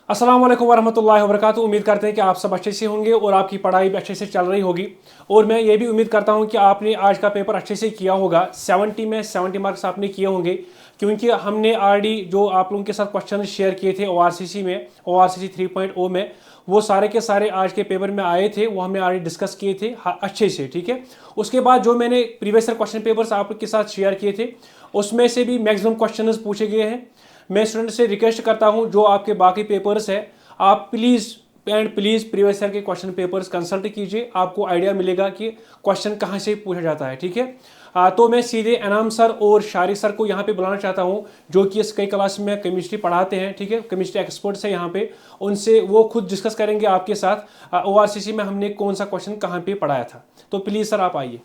अस्सलाम वालेकुम वरहमतुल्लाहि वबरकातुहू। उम्मीद करते हैं कि आप सब अच्छे से होंगे और आपकी पढ़ाई भी अच्छे से चल रही होगी। और मैं ये भी उम्मीद करता हूँ कि आपने आज का पेपर अच्छे से किया होगा। 70 में 70 मार्क्स आपने किए होंगे, क्योंकि हमने ऑलरेडी जो आप लोगों के साथ क्वेश्चन शेयर किए थे ORCC में, ORCC 3.0 में, वो सारे के सारे आज के पेपर में आए थे। वो हमने ऑलरेडी डिस्कस किए थे अच्छे से, ठीक है। उसके बाद जो मैंने प्रीवियस क्वेश्चन पेपर्स आप लोग के साथ शेयर किए थे, उसमें से भी मैक्सिमम क्वेश्चन पूछे गए हैं। मैं स्टूडेंट से रिक्वेस्ट करता हूं, जो आपके बाकी पेपर्स है, आप please and please previous year के क्वेश्चन पेपर्स कंसल्ट कीजिए। आपको आइडिया मिलेगा कि क्वेश्चन कहां से पूछा जाता है, ठीक है। तो मैं सीधे एनाम सर और शारिक सर को यहाँ पे बुलाना चाहता हूँ, जो कि इस कई क्लास में केमिस्ट्री पढ़ाते हैं, ठीक है। केमिस्ट्री एक्सपर्ट्स है यहाँ पे, उनसे वो खुद डिस्कस करेंगे आपके साथ ORCC में हमने कौन सा क्वेश्चन कहाँ पे पढ़ाया था। तो प्लीज़ सर आप आइए।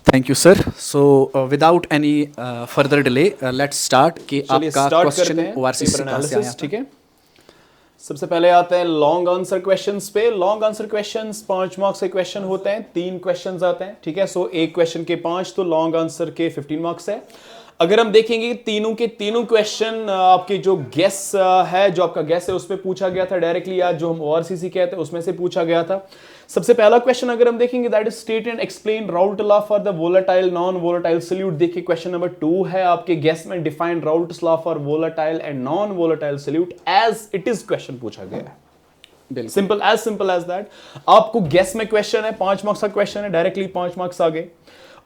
Thank you sir. So without any further delay let's start कि आपका क्वेश्चन ORCC कहाँ से आया, ठीक है। सबसे पहले आते हैं लॉन्ग आंसर क्वेश्चंस पे। लॉन्ग आंसर क्वेश्चंस 5 मार्क्स के क्वेश्चन होते हैं, 3 क्वेश्चंस आते हैं, ठीक है। सो एक क्वेश्चन के 5, तो लॉन्ग आंसर के 15 मार्क्स है। अगर हम देखेंगे तीनों के तीनों क्वेश्चन आपके जो गेस है, जो आपका गेस है, उस पर पूछा गया था डायरेक्टली, या जो हम ORCC कहते हैं उसमें से पूछा गया था। सबसे पहला क्वेश्चन अगर हम देखेंगे, that is state and explain Raoult law for the volatile non volatile solute. देखिए क्वेश्चन नंबर 2 है आपके गेस में, define Raoult's law for volatile and non volatile solute as it is question पूछा गया है। Simple as that. आपको guess में question है, 5 मार्क्स का क्वेश्चन है, डायरेक्टली 5 मार्क्स आ गए।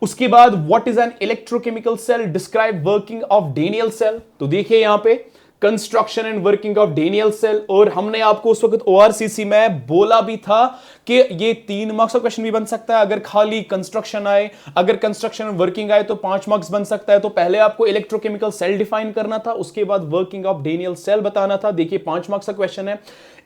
उसके बाद what is an electrochemical cell, describe working of Daniell cell. तो देखिए यहां पे construction and working of Daniell cell, और हमने आपको उस वक्त ORCC में बोला भी था कि ये 3 मार्क्स का क्वेश्चन भी बन सकता है अगर खाली कंस्ट्रक्शन आए। अगर कंस्ट्रक्शन एंड वर्किंग आए तो 5 मार्क्स बन सकता है। तो पहले आपको इलेक्ट्रोकेमिकल सेल डिफाइन करना था, उसके बाद वर्किंग ऑफ डेनियल सेल बताना था। देखिए 5 मार्क्स का क्वेश्चन है।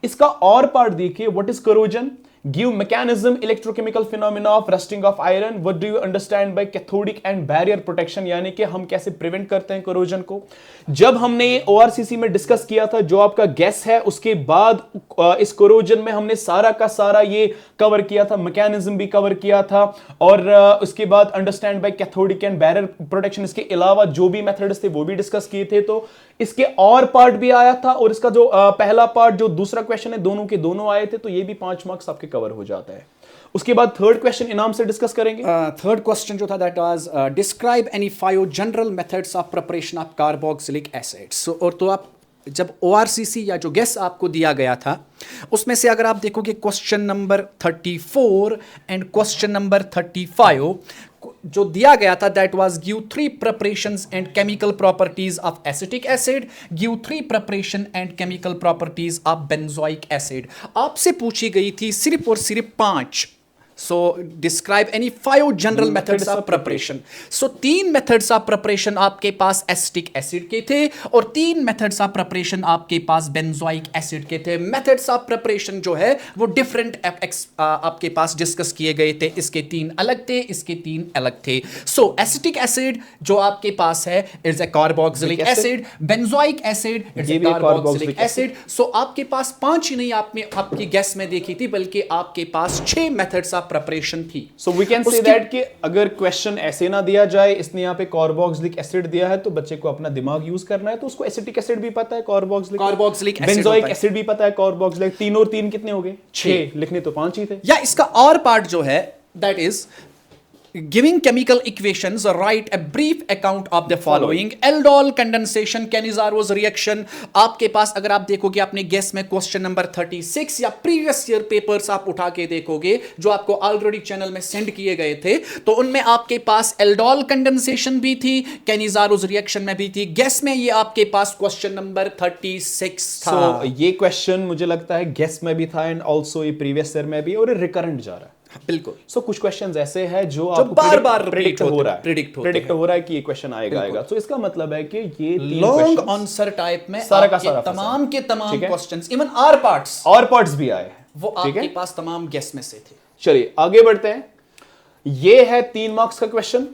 इसका और पार्ट देखिए, what is corrosion, give mechanism electrochemical phenomena of rusting of iron, what do you understand by cathodic and barrier protection, यानी कि हम कैसे प्रिवेंट करते हैं कोरोजन को। जब हमने ये ORCC में डिस्कस किया था, जो आपका गैस है, उसके बाद इस कोरोजन में हमने सारा का सारा ये कवर किया था, मैकेनिज्म भी कवर किया था, और उसके बाद understand by cathodic and barrier protection, इसके अलावा जो भी मेथड्स थे वो भी डिस्कस किए थे। तो इसके और पार्ट भी आया था, और इसका जो पहला पार्ट जो दूसरा क्वेश्चन है, दोनों के दोनों आए थे। तो ये भी 5 मार्क्स आपके कवर हो जाता है। उसके बाद थर्ड क्वेश्चन इनाम से डिस्कस करेंगे। थर्ड क्वेश्चन जो था that was describe any 5 general methods of preparation of carboxylic acids. और तो आप जब ORCC या जो गेस आपको दिया गया था, उसमें से अगर आप देखोगे question number 34 and question number 35 जो दिया गया था, that was give 3 preparations and chemical properties of acetic acid, give 3 preparation and chemical properties of benzoic acid। आपसे पूछी गई थी सिर्फ और सिर्फ 5। So describe any 5 general methods of preparation। So 3 methods of preparation आपके पास acetic acid के थे, और 3 methods of preparation आपके पास benzoic acid के थे। methods of preparation जो है वो different आपके पास डिस्कस किए गए थे। इसके 3 अलग थे, इसके 3 अलग थे। So acetic acid जो आपके पास है is a carboxylic acid, benzoic acid is a carboxylic acid। So आपके पास 5 ही नहीं आपकी गैस में देखी थी, बल्कि आपके पास 6 methods of प्रिपरेशन थी। So we can say that कि अगर क्वेश्चन ऐसे ना दिया जाए, इसने यहाँ पे कार्बोक्सिलिक एसिड दिया है, तो बच्चे को अपना दिमाग यूज करना है। तो उसको एसिटिक एसिड भी पता है, कार्बोक्सिलिक बेंजोइक एसिड भी पता है, कार्बोक्सिलिक। 3 और 3 कितने हो गए? 6। लिखने तो 5 ही थे। या इसका और पार्ट जो है that is giving chemical equations, write a brief account of the following। aldol condensation, Cannizzaro reaction। आपके पास अगर आप देखोगे अपने गेस में क्वेश्चन नंबर 36 या प्रीवियस ईयर पेपर्स आप उठा के देखोगे जो आपको ऑलरेडी चैनल में सेंड किए गए थे, तो उनमें आपके पास aldol condensation भी थी, Cannizzaro रिएक्शन में भी थी। गेस में ये आपके पास क्वेश्चन नंबर 36 था। ये क्वेश्चन मुझे लगता है गेस में भी था, एंड ऑल्सो ये प्रीवियस ईयर में भी, और रिकरेंट जा रहा है। बिल्कुल। कुछ क्वेश्चंस ऐसे हैं जो आपको बार बार प्रेडिक्ट हो रहा है कि ये क्वेश्चन आएगा। तो इसका मतलब है कि ये लॉन्ग आंसर टाइप में सारा का सारा तमाम के तमाम क्वेश्चंस, इवन और पार्ट्स भी आए, वो आपके पास तमाम गेस में से थे। चलिए आगे बढ़ते हैं। ये है 3 मार्क्स का क्वेश्चन।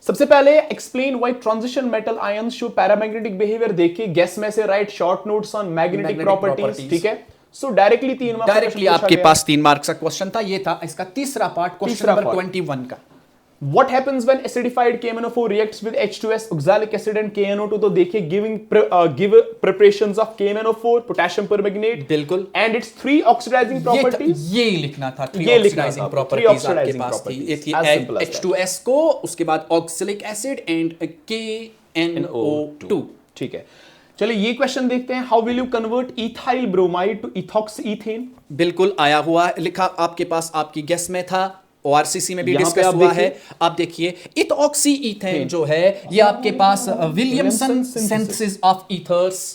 सबसे पहले explain why transition metal ions show paramagnetic behaviour. देखिए गेस में से right short notes on magnetic properties, ठीक है। सो डायरेक्टली 3 मार्क्स डायरेक्टली आपके पास 3 मार्क्स का क्वेश्चन था। ये था इसका तीसरा पार्ट, क्वेश्चन नंबर 21 का। What happens when acidified KMnO4 reacts with H2S, oxalic acid and KNO2? तो देखिए give preparations of KMnO4, potassium permanganate, बिल्कुल, and its 3 oxidizing properties. ये लिखना था, 3 ये लिखना ऑक्सीडाइजिंग था, प्रॉपर्टीज 3 आपके oxidizing पास थी। properties. ये थी As simple as that. H2S को, उसके बाद ऑक्सिलिक एसिड एंड KNO2। ठीक है, चलिए ये क्वेश्चन देखते हैं। How will you convert ethyl bromide to ethoxy ethane? बिल्कुल आया हुआ है, लिखा आपके पास, आपकी गेस में था, ORCC में भी यहाँ पे डिस्कस आप हुआ देखिए। है। आप देखिए इथऑक्सी ईथेन जो है ये आपके पास Williamson synthesis of ethers.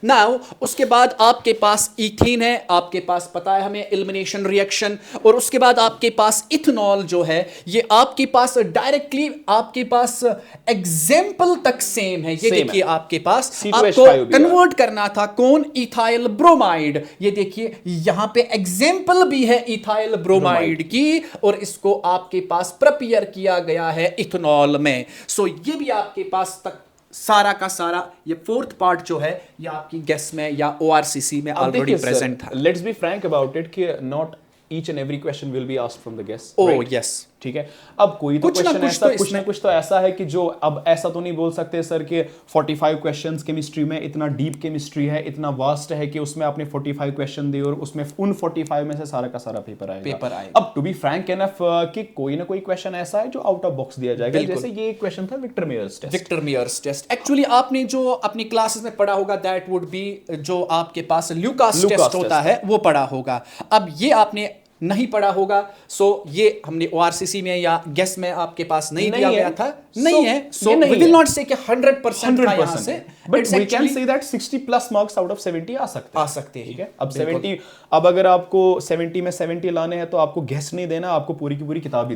Now उसके बाद आपके पास इथीन है, आपके पास पता है हमें एलिमिनेशन रिएक्शन, और उसके बाद आपके पास इथेनॉल जो है ये आपके पास डायरेक्टली आपके पास एग्जाम्पल तक सेम है। ये देखिए आपके पास आपको कन्वर्ट करना था कौन, इथाइल ब्रोमाइड। ये देखिए यहां पे एग्जाम्पल भी है इथाइल ब्रोमाइड की, और इसको आपके पास प्रिपेयर किया गया है इथेनॉल में। सो ये भी आपके पास तक सारा का सारा ये फोर्थ पार्ट जो है ये आपकी गेस में या ORCC में ऑलरेडी प्रेजेंट था। Let's be frank about it कि not each and every question will be asked from the guest. Oh yes, ठीक है। अब कोई तो क्वेश्चन ऐसा, कुछ ना कुछ तो ऐसा है कि जो, अब ऐसा तो नहीं बोल सकते सर कि 45 क्वेश्चंस केमिस्ट्री में, इतना डीप केमिस्ट्री है, इतना वास्ट है कि उसमें आपने 45 क्वेश्चन दिए और उसमें उन 45 में से सारा का सारा पेपर आएगा। अब टू बी फ्रैंक एनफ कि कोई ना कोई क्वेश्चन ऐसा है जो आउट ऑफ बॉक्स दिया जाएगा, जैसे ये क्वेश्चन था Victor Meyer's test. Victor Meyer's test actually आपने जो अपनी क्लासेस में पढ़ा होगा दैट वुड बी जो आपके पास ल्यूकास टेस्ट होता है वो पढ़ा होगा। अब ये आपने नहीं पढ़ा होगा, सो ये हमने ORCC में या गेस में आपके पास नहीं दिया गया था, नहीं है, सो वी विल नॉट से कि 100% का यहां से, but we can say that 60+ marks out of 70 आ सकते हैं। ठीक है, अब 70, अब अगर आपको 70 में 70 लाने हैं तो आपको गेस नहीं देना, आपको पूरी की पूरी किताब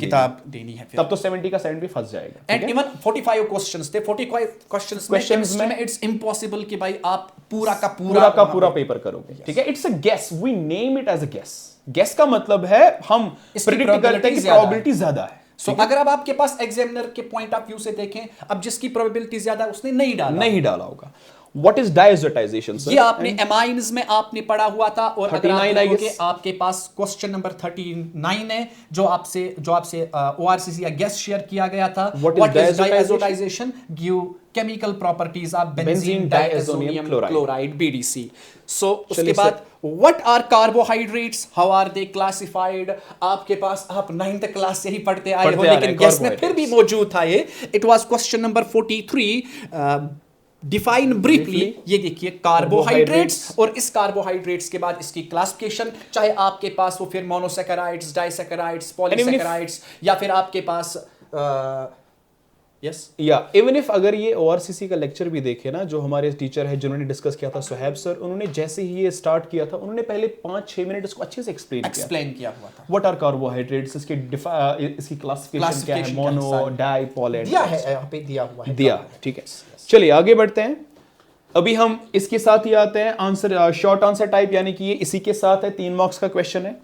देनी है, तब तो 70 का 70 फंस जाएगा। एंड इवन 45 क्वेश्चंस थे, 45 क्वेश्चंस में इट्स इम्पॉसिबल कि भाई आप पूरा का पूरा पेपर करोगे। ठीक है, it's a guess, we name it as a guess. Guess का मतलब है हम प्रेडिक्ट करते हैं कि प्रोबेबिलिटी ज्यादा है। सो अगर अब आपके पास एग्जामिनर के पॉइंट ऑफ व्यू से देखें, अब जिसकी प्रोबेबिलिटी ज्यादा है उसने नहीं डाला होगा। What is diazotization, sir? ये आपने एमाइन्स में आपने पढ़ा हुआ था, और अगर आप देखोगे आपके पास क्वेश्चन नंबर 39 है जो आपसे ORCC या गेस शेयर किया गया था। What is diazotization? Give chemical properties of benzene diazonium chloride BDC. So उसके बाद what are carbohydrates? How are they classified? आपके पास आप 9th क्लास से ही पढ़ते आए हो, लेकिन गेस में फिर भी मौजूद था ये। It was question number 43. Define briefly, ये देखिए कार्बोहाइड्रेट्स, और इस कार्बोहाइड्रेट्स के बाद इसकी क्लासिफिकेशन, चाहे आपके पास वो फिर मोनोसैकेराइड्स, डाइसैकेराइड्स, पॉलीसैकेराइड्स, या फिर आपके पास यस या इवन इफ अगर ये ORCC का लेक्चर भी देखे ना, जो हमारे टीचर है जिन्होंने डिस्कस किया था, सुहैब सर, उन्होंने जैसे ही ये स्टार्ट किया था उन्होंने पहले 5-6 मिनट इसको अच्छे से एक्सप्लेन किया हुआ था। व्हाट आर कार्बोहाइड्रेट्स, इसकी क्लासिफिकेशन क्या है, मोनो, डाई, पॉली, दिया है यहाँ पे, दिया हुआ है, दिया। ठीक है, चलिए आगे बढ़ते हैं। अभी हम इसके साथ ही आते हैं आंसर, शॉर्ट आंसर टाइप, यानी कि ये इसी के साथ है, 3 मार्क्स का क्वेश्चन है।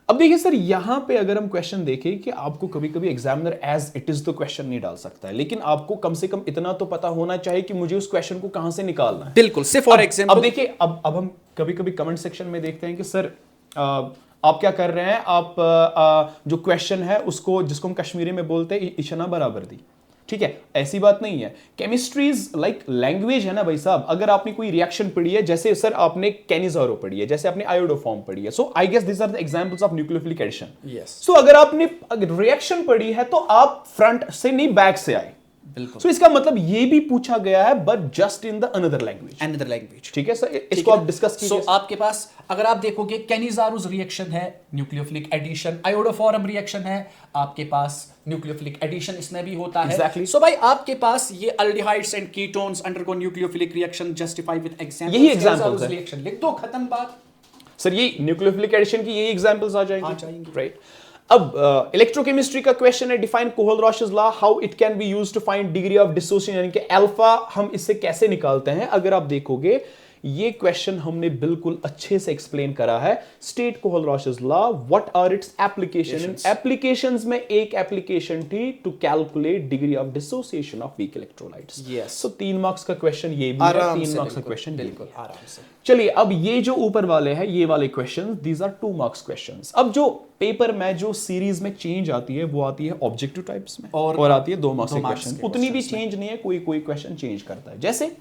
अब देखिए सर, यहां पे अगर हम क्वेश्चन देखें कि आपको कभी कभी एग्जामिनर एज इट इज तो क्वेश्चन नहीं डाल सकता है, लेकिन आपको कम से कम इतना तो पता होना चाहिए कि मुझे उस क्वेश्चन को कहां से निकालना है। बिल्कुल, से फॉर एग्जांपल अब देखिए, अब हम कभी कभी कमेंट सेक्शन में देखते हैं कि सर आप क्या कर रहे हैं, आप जो क्वेश्चन है उसको, जिसको हम कश्मीरी में बोलते हैं, इशना बराबर दी। ठीक है, ऐसी बात नहीं है। केमिस्ट्री इज लाइक लैंग्वेज है ना भाई साहब। अगर आपने कोई रिएक्शन पढ़ी है, जैसे सर आपने कैनिजारो पढ़ी है, जैसे आपने आयोडोफॉर्म पढ़ी है, so I guess this are the examples of nucleophilic addition. Yes, so अगर आपने रिएक्शन पढ़ी है तो आप फ्रंट से नहीं बैक से आए। बिल्कुल, सो इसका मतलब ये भी पूछा गया है, but just in the another language. ठीक है सर, इसको आप डिस्कस कीजिए। सो आपके पास अगर आप देखोगे कैनिजारोस रिएक्शन है, न्यूक्लियोफिलिक एडिशन, आयोडोफॉरम रिएक्शन है, आपके पास न्यूक्लियोफिलिक एडिशन इसमें भी होता है। Exactly. सो भाई आपके पास ये aldehydes and ketones undergo nucleophilic reaction justify with examples. यही एग्जांपल्स है, रिएक्शन लिख दो, खत्म बात। सर ये न्यूक्लियोफिलिक एडिशन की यही एग्जांपल्स आ जाएंगे, राइट। अब इलेक्ट्रोकेमिस्ट्री का क्वेश्चन है, define Kohlrausch's law, how it can be used to find degree of dissociation, यानी कि अल्फा हम इससे कैसे निकालते हैं। अगर आप देखोगे ये क्वेश्चन हमने बिल्कुल अच्छे से एक्सप्लेन करा है। State Kohlrausch's law, what are its application. Applications में एक एप्लीकेशन थी to calculate degree of dissociation of weak electrolytes. Yes. So 3 marks का क्वेश्चन ये भी है, 3 मार्क्स का क्वेश्चन बिल्कुल आराम से। चलिए, अब ये जो ऊपर वाले हैं, ये वाले questions, these are 2 marks questions. अब जो पेपर में जो सीरीज में चेंज आती है वो आती है ऑब्जेक्टिव टाइप्स में और आती है 2 मार्क्स के क्वेश्चन। उतनी भी चेंज नहीं है, कोई कोई क्वेश्चन चेंज करता है। जैसे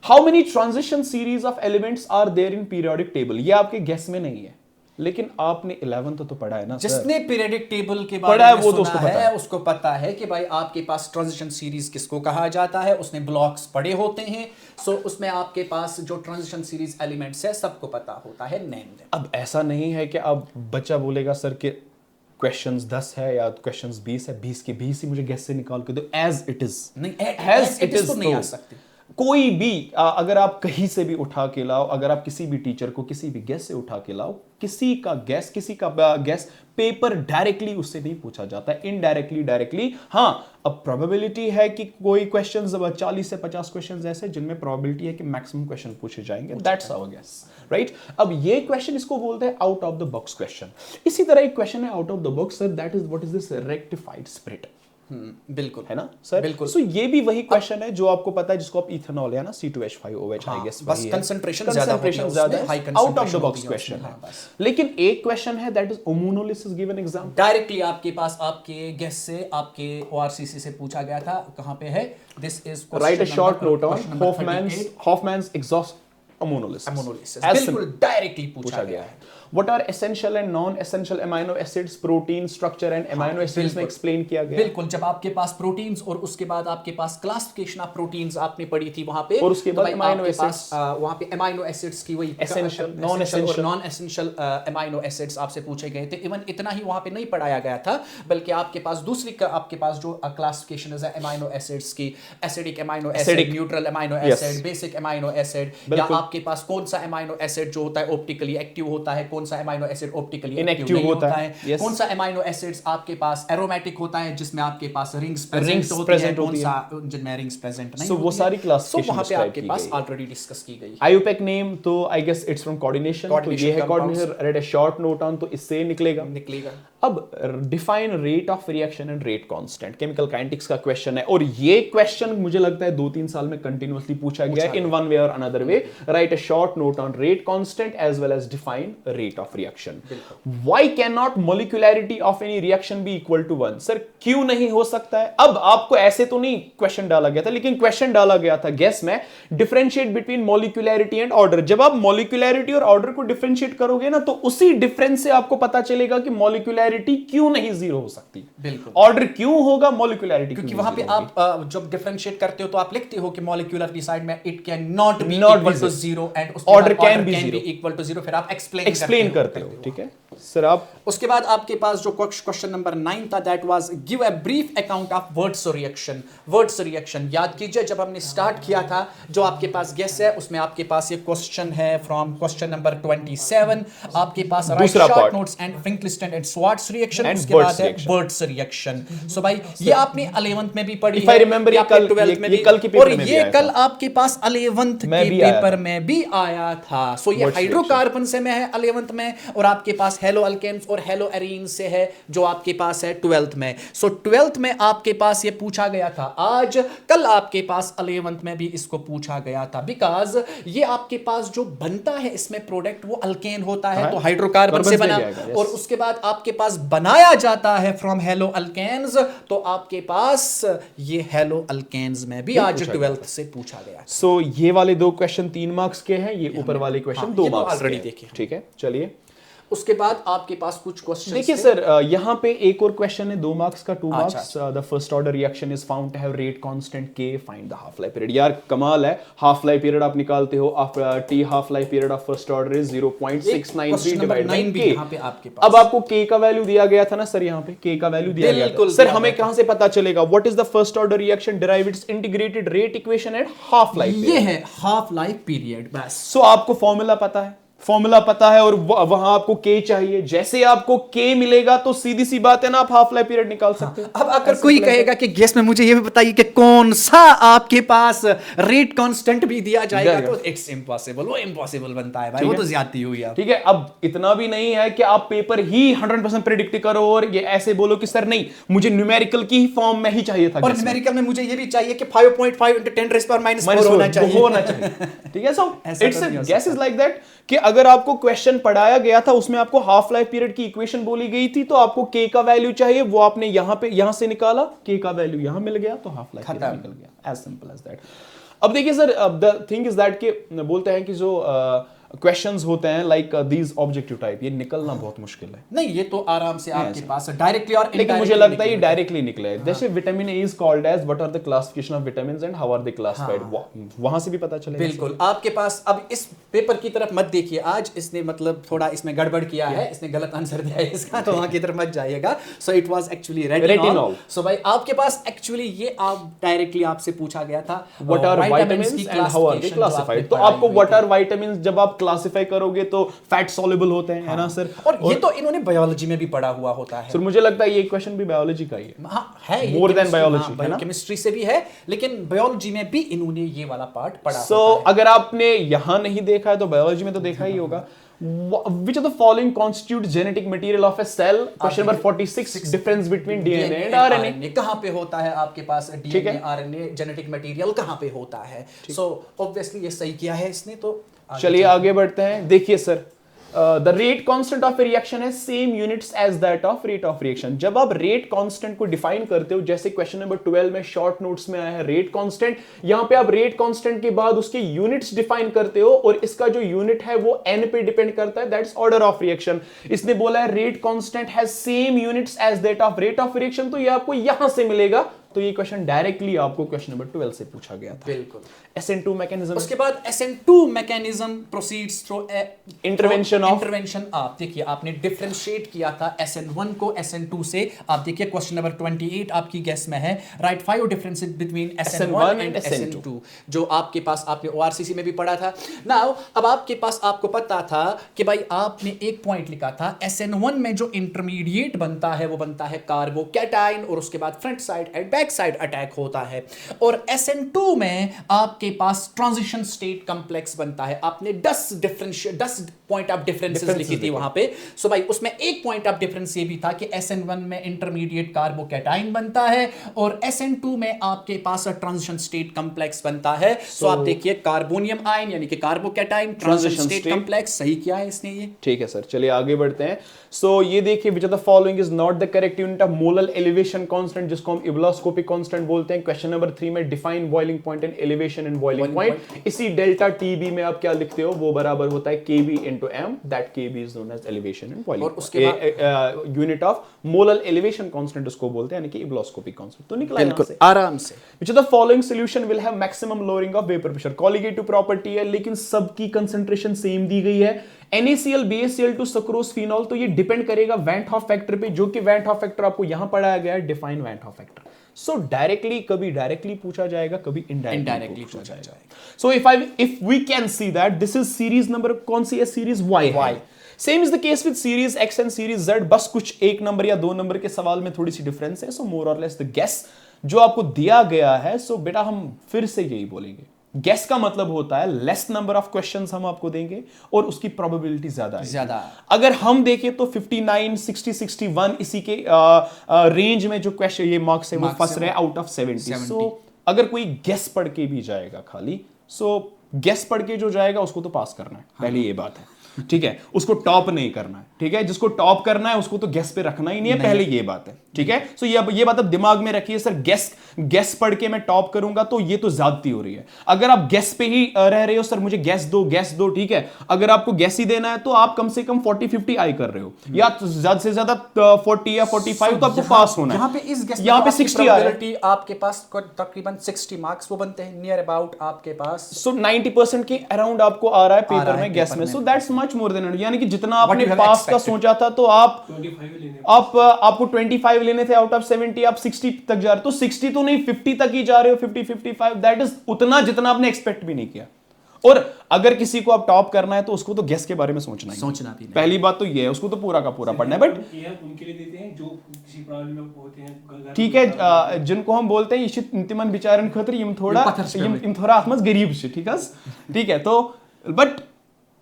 how many transition series of elements are there in periodic table. ये आपके गेस में नहीं है, लेकिन आपने 11th तो पढ़ा है ना सर। जिसने पीरियडिक टेबल के पढ़ा बारे है में वो तो सुना उसको पता है, है। उसको पता है कि भाई आपके पास ट्रांजिशन सीरीज किसको कहा जाता है, उसने ब्लॉक्स पढ़े होते हैं। सो उसमें आपके पास जो ट्रांजिशन सीरीज एलिमेंट्स है सबको पता होता है, नेम देम। अब ऐसा नहीं है कि अब बच्चा बोलेगा सर के क्वेश्चंस 10 है या क्वेश्चंस 20 है, 20 के 20 ही मुझे गेस से निकाल के दो, एज इट इज। नहीं, As it is तो नहीं आ तो। सकती। कोई भी अगर आप कहीं से भी उठा के लाओ, अगर आप किसी भी टीचर को किसी भी गेस से उठा के लाओ, किसी का गेस पेपर डायरेक्टली उससे नहीं पूछा जाता है, इनडायरेक्टली डायरेक्टली। हाँ, अब प्रोबेबिलिटी है कि कोई क्वेश्चंस 40 से 50 क्वेश्चंस ऐसे जिनमें प्रोबेबिलिटी है कि मैक्सिमम क्वेश्चन पूछे जाएंगे, दैट्स आवर गेस, राइट। अब ये क्वेश्चन इसको बोलते हैं out of the box question. इसी तरह एक क्वेश्चन है out of the box, sir, that is what is this rectified split. बिल्कुल है ना सर, बिल्कुल। सो ये भी वही क्वेश्चन है जो आपको पता है, जिसको आप इथेनॉल है ना C2H5OH, आई गेस बस concentration ज्यादा होती है ज्यादा उसमें, high है, out of the concentration box होती है क्वेश्चन उसमें, है। हाँ, बस। लेकिन एक क्वेश्चन है that is ammonolysis, give an example. Directly आपके पास आपके गेस से आपके ORCC से पूछा गया था, कहां पे है, this is write a short note on Hoffmann's exhaust ammonolysis, बिल्कुल डायरेक्टली पूछा गया है। What are essential and non-essential amino acids, protein structure and amino acids में एक्सप्लेन किया गया। बिल्कुल, जब आपके पास प्रोटीन्स और उसके बाद आपके पास क्लासिफिकेशन ऑफ प्रोटीन्स आपने पढ़ी थी वहां पे, और उसके बाद अमाइनो एसिड्स, वहां पे अमाइनो एसिड्स की वही essential, non essential amino acids आपसे पूछे गए थे। इवन इतना ही वहां पे नहीं पढ़ाया गया था, बल्कि आपके पास दूसरी आपके पास जो क्लासिफिकेशन है अमाइनो एसिड्स की, acidic amino acid, neutral amino acid, basic amino acid, या आपके पास कौन सा अमाइनो एसिड जो होता है ऑप्टिकली एक्टिव होता है, कौन सा अमाइनो एसिड ऑप्टिकली इनएक्टिव होता है, कौन सा अमाइनो एसिड्स आपके पास एरोमेटिक होता है जिसमें आपके पास रिंग्स प्रेजेंट होती है, कौन सा जिनमें रिंग्स प्रेजेंट नहीं होती है। वो सारी क्लासिफिकेशन वहां पे आपके पास ऑलरेडी डिस्कस की गई। IUPAC नेम तो I guess it's from coordination, तो ये है coordination, read a short note on, तो इससे निकलेगा। अब define rate of reaction and rate constant, chemical kinetics का क्वेश्चन है, और ये क्वेश्चन मुझे लगता है 2-3 साल में कंटिन्यूअसली पूछा गया इन वन वे और another way. Write a short note on rate constant as well as define rate of reaction. Why can not molecularity of any reaction be equal to 1। Sir, क्यों नहीं हो सकता है? अब आपको ऐसे तो नहीं क्वेश्चन डाला गया था, लेकिन क्वेश्चन डाला गया था गेस में, differentiate between molecularity and order. जब आप मोलिकुलरिटी और ऑर्डर को डिफरेंशिएट करोगे ना, तो उसी डिफरेंस से आपको पता चलेगा कि मोलिकुलरिटी क्यों नहीं 0 हो सकती, बिल्कुल। ऑर्डर क्यों होगा, मोलिकुलरिटी क्योंकि क्यों वहां पे नहीं आप जब डिफरेंशिएट करते हो तो आप लिखते हो कि मॉलिक्यूलर साइड में it can not be Not equal be to zero. 0 and Order can be zero. Equal to 0, फिर आप एक्सप्लेन करते हो। ठीक है सर, आप उसके बाद आपके पास जो क्वेश्चन नंबर 9 था, that was give a brief account of words reaction. Words reaction याद कीजिए, जब हमने स्टार्ट किया था, जो आपके पास गेस है उसमें आपके पास ये क्वेश्चन है फ्रॉम क्वेश्चन नंबर 27, आपके पास write short notes and Finkelstein and Swarts reaction, उसके बाद है वर्ड्स रिएक्शन। सो भाई ये आपने 11th में भी पढ़ी है, रिमेंबर, कल 12th में भी, कल के और पेपर में ये कल आपके पास 11th के पेपर में भी आया था। सो ये हाइड्रोकार्बन से में है 11th में, और आपके पास हेलो अल्केन्स और हेलो एरीन से है जो आपके पास है 12th में। सो 12th में आपके पास ये पूछा गया था, आज कल आपके पास 11th में भी इसको पूछा गया था, बिकॉज ये आपके पास जो बनता है इसमें प्रोडक्ट वो अल्केन होता है, तो हाइड्रोकार्बन से बना, और उसके बाद आपके पास बनाया जाता है फ्रॉम हेलो अल्केन्स, तो आपके पास ये हेलो अल्केन्स में भी आज 12th से पूछा गया। सो ये वाले 2 क्वेश्चन 3 मार्क्स के हैं, ये ऊपर वाले क्वेश्चन 2 मार्क्स ऑलरेडी देखे। ठीक है, चलिए उसके बाद आपके पास कुछ क्वेश्चन देखिए सर, यहाँ पे एक और क्वेश्चन है 2 मार्क्स का, 2 marks. The first order reaction is found to have rate constant K, find the half life period. यार कमाल है, हाफ लाइफ पीरियड आप निकालते हो, T half life period of first order is 0.693 divided by K। यहाँ पे आपके पास अब आपको K का वैल्यू दिया गया था ना सर, यहाँ पे K का वैल्यू दिया गया था सर, हमें कहां से पता चलेगा what is the first order reaction, derive it's integrated rate equation at half life, ये है हाफ लाइफ पीरियड बस। सो आपको फॉर्मूला पता है, फॉर्मूला पता है और वहां आपको के चाहिए, जैसे आपको के मिलेगा तो सीधी सी बात है ना, आप हाफ लाइफ पीरियड निकाल सकते हो। अब अगर कोई कहेगा कि गेस में मुझे ये भी बताइए कि कौन सा आपके पास रेट कांस्टेंट भी दिया जाएगा, तो इट्स इम्पॉसिबल, वो इम्पॉसिबल बनता है भाई, वो तो ज्यादती हुई आप। ठीक है, अब इतना भी नहीं है कि आप पेपर ही 100% प्रेडिक्ट करो और ये ऐसे बोलो कि सर नहीं मुझे न्यूमेरिकल की ही फॉर्म में ही चाहिए था, और न्यूमेरिकल में मुझे ये भी चाहिए कि 5.5 × 10⁻⁴ होना चाहिए। ठीक है, so it's guess is like that कि अगर आपको क्वेश्चन पढ़ाया गया था उसमें आपको हाफ लाइफ पीरियड की इक्वेशन बोली गई थी, तो आपको के का वैल्यू चाहिए, वो आपने यहां से निकाला, के का वैल्यू यहां मिल गया तो हाफ लाइफ पीरियड निकल गया, एज सिंपल एज दैट। अब देखिए sir, the thing is that कि बोलते हैं कि जो क्वेश्चंस होते हैं लाइक दीज ऑब्जेक्टिव टाइप, ये निकलना बहुत मुश्किल है। नहीं, ये तो आराम से आपके पास डायरेक्टली और लेकिन मुझे लगता है ये डायरेक्टली निकले। जैसे vitamin A is called as what are the classification of vitamins and how are they classified, वहां से भी पता चलेगा। बिल्कुल आपके पास। अब इस पेपर की तरफ मत देखिए, आज इसने मतलब थोड़ा इसमें गड़बड़ किया है, इसने गलत आंसर दिया है इसका, तो वहां की तरफ मत जाइएगा। So it was actually retinol. So भाई आपके पास एक्चुअली ये आप डायरेक्टली आपसे पूछा गया था what are vitamins and how are they classified, तो आपको व्हाट आर विटामिन्स जब आप क्लासिफाई करोगे तो फैट सॉल्युबल होते हैं, है ना सर? और ये तो इन्होंने बायोलॉजी में भी पढ़ा हुआ होता है। सर मुझे लगता है ये क्वेश्चन भी बायोलॉजी का ही है। हाँ है, मोर देन बायोलॉजी, है ना? केमिस्ट्री से भी है, लेकिन बायोलॉजी में भी इन्होंने ये वाला पार्ट पढ़ा सो अगर आपने यहां नहीं देखा है तो बायोलॉजी में तो देखा ही होगा। Which of the following constitute genetic material of a cell? Question number 46, difference between DNA and RNA. कहाँ पे होता है आपके पास DNA, RNA, जेनेटिक मटेरियल कहाँ पे होता है? सो ऑब्वियसली ये सही किया है इसने, तो चलिए आगे बढ़ते हैं। देखिए sir, the rate constant of reaction है same units as that of rate of reaction. जब आप रेट कांस्टेंट को डिफाइन करते हो, जैसे क्वेश्चन नंबर 12 में शॉर्ट नोट्स में आया है रेट कांस्टेंट, यहां पे आप रेट कांस्टेंट के बाद उसके यूनिट्स डिफाइन करते हो और इसका जो यूनिट है वो n पे डिपेंड करता है, दैट्स ऑर्डर ऑफ रिएक्शन। इसने बोला है rate constant has same units as that of rate of reaction, तो ये आपको यहां से मिलेगा। तो ये क्वेश्चन डायरेक्टली आपको क्वेश्चन नंबर 12 से पूछा गया था। बिल्कुल। SN2 मैकेनिज्म, उसके बाद SN2 mechanism proceeds through intervention. आप देखिए आपने डिफरेंशिएट किया था SN1 को SN2 से। आप देखिए क्वेश्चन नंबर 28 आपकी गेस में है, right 5 differences between SN1 and SN2, जो आपके पास आपने ORCC में भी पढ़ा था। नाउ अब आपके पास आपको पता था कि भाई आपने एक पॉइंट लिखा था SN1 में जो इंटरमीडिएट बनता है वो बनता है कार्बोकैटाइन, और उसके बाद front side and back side attack होता है। और SN2 में आपके पास ट्रांजिशन स्टेट कॉम्प्लेक्स बनता है। आपने 10 पॉइंट ऑफ डिफरेंसेस लिखी थी वहां पे। सो भाई उसमें एक पॉइंट ऑफ डिफरेंस ये भी था कि SN1 में इंटरमीडिएट कार्बोकैटाइन बनता है और SN2 में आपके पास ट्रांजिशन स्टेट कॉम्प्लेक्स बनता है। सो आप देखिए कार्बोनियम आयन यानी कि कार्बोकैटाइन, ट्रांजिशन स्टेट कॉम्प्लेक्स, सही किया है इसने ये। ठीक है सर, चलिए आगे बढ़ते हैं। सो ये देखिए, which of the following is not the correct unit of molar elevation constant, जिसको हम इब्लास्कोपिक कांस्टेंट बोलते हैं। क्वेश्चन नंबर 3 में define boiling point and elevation in boiling point. इसी डेल्टा TB में आप क्या लिखते हो, वो बराबर होता है KB into M, that KB is known as elevation in boiling point। उसके बाद unit of molar elevation constant उसको बोलते हैं, यानी कि इब्लास्कोपिक कांस्टेंट। तो निकला यहां से आराम से। Which of the following solution will have maximum lowering of vapor pressure? Colligative property है, लेकिन सबकी कंसंट्रेशन सेम दी गई है। NaCl, BaCl to sucrose phenol, तो ये डिपेंड करेगा वैन हॉफ फैक्टर पे, जो कि वैन हॉफ फैक्टर आपको यहां पढ़ाया गया है, define van Hoff factor. So directly कभी डायरेक्टली पूछा जाएगा, कभी इनडायरेक्टली पूछा जाएगा। So if we can see that this is series number, कौन सी है? Series Y। Same is the case with series X and series Z, बस कुछ 1 नंबर या 2 नंबर के सवाल में थोड़ी सी डिफरेंस है। सो मोर और लेस द गेस जो आपको दिया गया है। सो बेटा हम फिर से यही बोलेंगे, गेस का मतलब होता है लेस नंबर ऑफ क्वेश्चंस हम आपको देंगे और उसकी प्रोबेबिलिटी ज्यादा है। अगर हम देखें तो 59, 60, 61 इसी के रेंज में जो क्वेश्चन ये मार्क्स है वो फंस रहे आउट ऑफ 70। सो अगर कोई गेस पढ़ के भी जाएगा खाली, सो गेस पढ़ के जो जाएगा उसको तो पास करना है, पहले ये बात है, ठीक है? उसको टॉप नहीं करना है, ठीक है? जिसको टॉप करना है उसको तो गेस पे रखना ही नहीं है, पहले ये बात है, ठीक है? सो ये बात अब दिमाग में रखिए। सर गेस पढ़ के मैं टॉप करूंगा तो ये तो ज्यादती हो रही है। अगर आप गेस पे ही रह रहे हो, सर मुझे गेस दो, ठीक है? अगर आपको गेस ही देना है तो आप कम से कम 40-50 आई कर रहे हो, या ज्यादा से ज्यादा 40 या 45, तो आपको पास होना है। यहाँ पे 60 आ रहा है, आपके पास तकरीबन 60 मार्क्स वो बनते हैं नियर अबाउट आपके पास। सो 90% के अराउंड आपको आ रहा है पेपर में गेस में। So that's much more than, यानी कि जितना आपने पास का सोचा था तो आपको 25 लेने थे आउट ऑफ 70, आप 60 तक जा रहे हो। तो 60 तो नहीं 50 तक ही जा रहे हो, 50, 55, दैट इज उतना जितना आपने एक्सपेक्ट भी नहीं किया। और अगर किसी को अब टॉप करना है तो उसको तो गेस के बारे में सोचना ही सोचना भी नहीं। पहली बात तो ये है, उसको तो पूरा का पूरा पढ़ना है। बट उनके लिए देते हैं जो किसी प्रॉब्लम में होते हैं। ठीक है, जिनको हम बोलते हैं ये तिमन बिचारन खतर यम थोड़ा यम थोड़ा आत्मस गरीब से, ठीक है तो but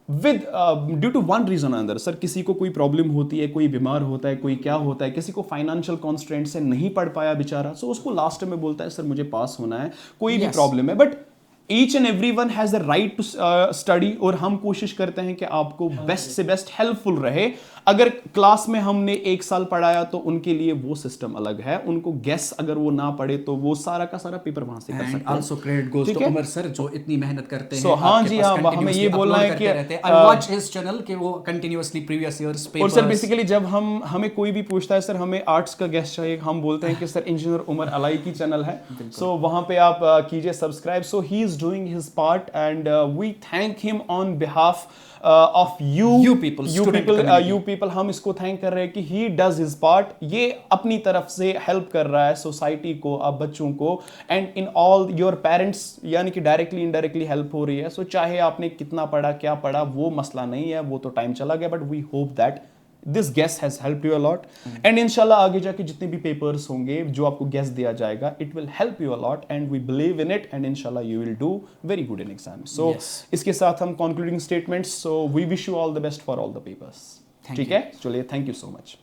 with due to one reason अंदर सर, किसी को कोई प्रॉब्लम होती है, कोई बीमार होता है, कोई क्या होता है, किसी को फाइनेंशियल कॉन्स्ट्रेंट से नहीं पढ़ पाया बेचारा, सो उसको लास्ट में बोलता है सर मुझे पास होना है, कोई भी प्रॉब्लम है, but each and every one has the right to study, और हम कोशिश करते हैं कि आपको बेस्ट से बेस्ट हेल्पफुल रहे। अगर क्लास में हमने 1 साल पढ़ाया तो उनके लिए वो सिस्टम अलग है, उनको गेस अगर वो ना पढ़े तो वो सारा का सारा पेपर वहां से कर सकते हैं। Also credit goes to Umar sir जो इतनी मेहनत करते हैं। हाँ जी, हाँ, हमें ये बोलना है कि आई वॉच हिज चैनल कि वो कंटिन्यूअसली प्रीवियस ईयर्स पेपर्स। और सर बेसिकली जब हमें कोई भी पूछता है सर हमें आर्ट्स का गेस्ट चाहिए, हम बोलते हैं कि सर इंजीनियर उमर अलाई की चैनल है, सो वहां पे आप कीजिए subscribe. So he is doing his part and we thank him on behalf of you people, हम इसको थैंक कर रहे हैं कि ही डज हिज पार्ट, ये अपनी तरफ से हेल्प कर रहा है सोसाइटी को, आप बच्चों को, and in all your parents, यानी कि डायरेक्टली इनडायरेक्टली हेल्प हो रही है। सो चाहे आपने कितना पढ़ा क्या पढ़ा वो मसला नहीं है, वो तो टाइम चला गया, but we hope that this guess has helped you a lot, and इंशाल्लाह आगे जाके जितने भी पेपर्स होंगे जो आपको गेस दिया जाएगा, it will help you a lot, and we believe in it, and इंशाल्लाह you will do very good in exam. So इसके साथ हम concluding statements, so we wish you all the best for all the papers. ठीक है, चलिए, thank you so much.